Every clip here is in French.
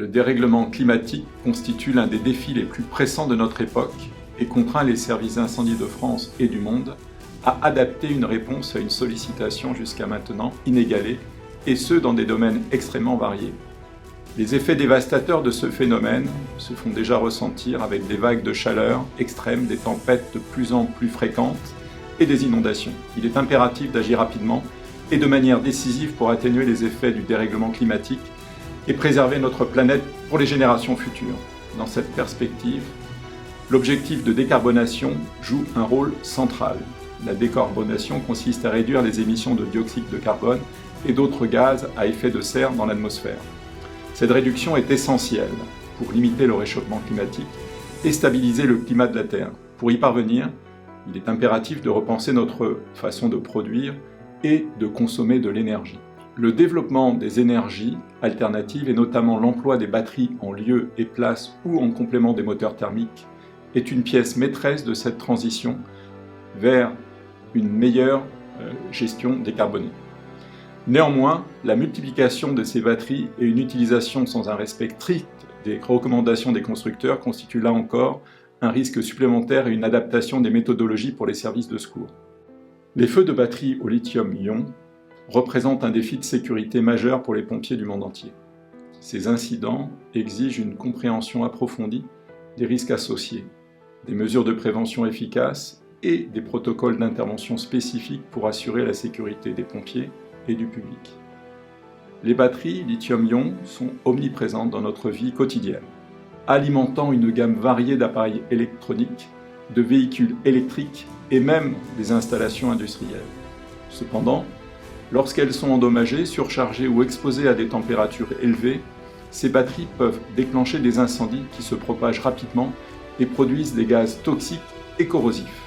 dérèglement climatique constitue l'un des défis les plus pressants de notre époque et contraint les services d'incendie de France et du monde à adapter une réponse à une sollicitation jusqu'à maintenant inégalée, et ce dans des domaines extrêmement variés. Les effets dévastateurs de ce phénomène se font déjà ressentir avec des vagues de chaleur extrêmes, des tempêtes de plus en plus fréquentes et des inondations. Il est impératif d'agir rapidement et de manière décisive pour atténuer les effets du dérèglement climatique et préserver notre planète pour les générations futures. Dans cette perspective, l'objectif de décarbonation joue un rôle central. La décarbonation consiste à réduire les émissions de dioxyde de carbone et d'autres gaz à effet de serre dans l'atmosphère. Cette réduction est essentielle pour limiter le réchauffement climatique et stabiliser le climat de la Terre. Pour y parvenir, il est impératif de repenser notre façon de produire et de consommer de l'énergie. Le développement des énergies alternatives et notamment l'emploi des batteries en lieu et place ou en complément des moteurs thermiques est une pièce maîtresse de cette transition vers une meilleure gestion décarbonée. Néanmoins, la multiplication de ces batteries et une utilisation sans un respect strict des recommandations des constructeurs constituent là encore un risque supplémentaire et une adaptation des méthodologies pour les services de secours. Les feux de batterie au lithium-ion représentent un défi de sécurité majeur pour les pompiers du monde entier. Ces incidents exigent une compréhension approfondie des risques associés, des mesures de prévention efficaces et des protocoles d'intervention spécifiques pour assurer la sécurité des pompiers et du public. Les batteries lithium-ion sont omniprésentes dans notre vie quotidienne, alimentant une gamme variée d'appareils électroniques, de véhicules électriques et même des installations industrielles. Cependant, lorsqu'elles sont endommagées, surchargées ou exposées à des températures élevées, ces batteries peuvent déclencher des incendies qui se propagent rapidement et produisent des gaz toxiques et corrosifs.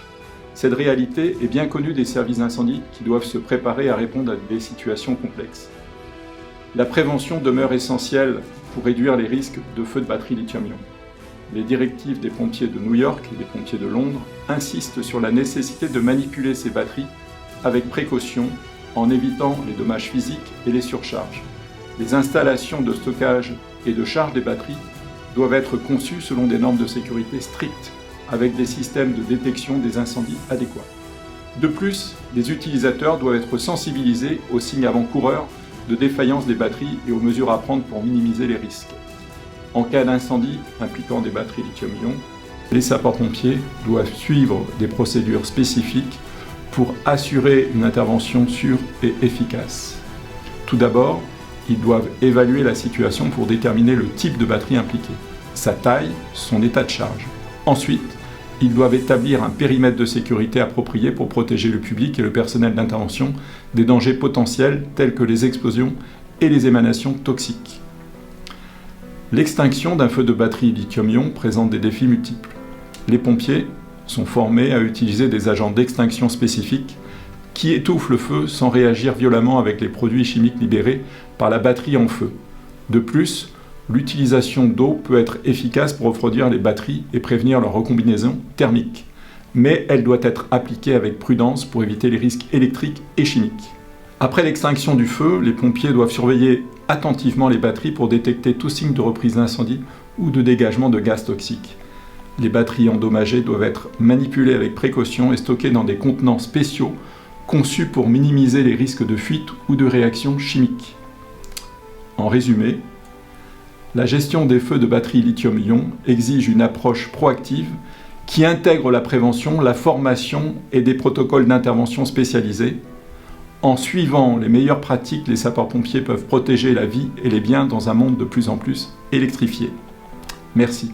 Cette réalité est bien connue des services d'incendie qui doivent se préparer à répondre à des situations complexes. La prévention demeure essentielle pour réduire les risques de feux de batterie lithium-ion. Les directives des pompiers de New York et des pompiers de Londres insistent sur la nécessité de manipuler ces batteries avec précaution en évitant les dommages physiques et les surcharges. Les installations de stockage et de charge des batteries doivent être conçues selon des normes de sécurité strictes, avec des systèmes de détection des incendies adéquats. De plus, les utilisateurs doivent être sensibilisés aux signes avant-coureurs de défaillance des batteries et aux mesures à prendre pour minimiser les risques. En cas d'incendie impliquant des batteries lithium-ion, les sapeurs-pompiers doivent suivre des procédures spécifiques pour assurer une intervention sûre et efficace. Tout d'abord, ils doivent évaluer la situation pour déterminer le type de batterie impliquée, sa taille, son état de charge. Ensuite, ils doivent établir un périmètre de sécurité approprié pour protéger le public et le personnel d'intervention des dangers potentiels tels que les explosions et les émanations toxiques. L'extinction d'un feu de batterie lithium-ion présente des défis multiples. Les pompiers sont formés à utiliser des agents d'extinction spécifiques qui étouffent le feu sans réagir violemment avec les produits chimiques libérés par la batterie en feu. De plus, l'utilisation d'eau peut être efficace pour refroidir les batteries et prévenir leur recombinaison thermique, mais elle doit être appliquée avec prudence pour éviter les risques électriques et chimiques. Après l'extinction du feu, les pompiers doivent surveiller attentivement les batteries pour détecter tout signe de reprise d'incendie ou de dégagement de gaz toxiques. Les batteries endommagées doivent être manipulées avec précaution et stockées dans des contenants spéciaux conçus pour minimiser les risques de fuite ou de réaction chimique. En résumé, la gestion des feux de batterie lithium-ion exige une approche proactive qui intègre la prévention, la formation et des protocoles d'intervention spécialisés. En suivant les meilleures pratiques, les sapeurs-pompiers peuvent protéger la vie et les biens dans un monde de plus en plus électrifié. Merci.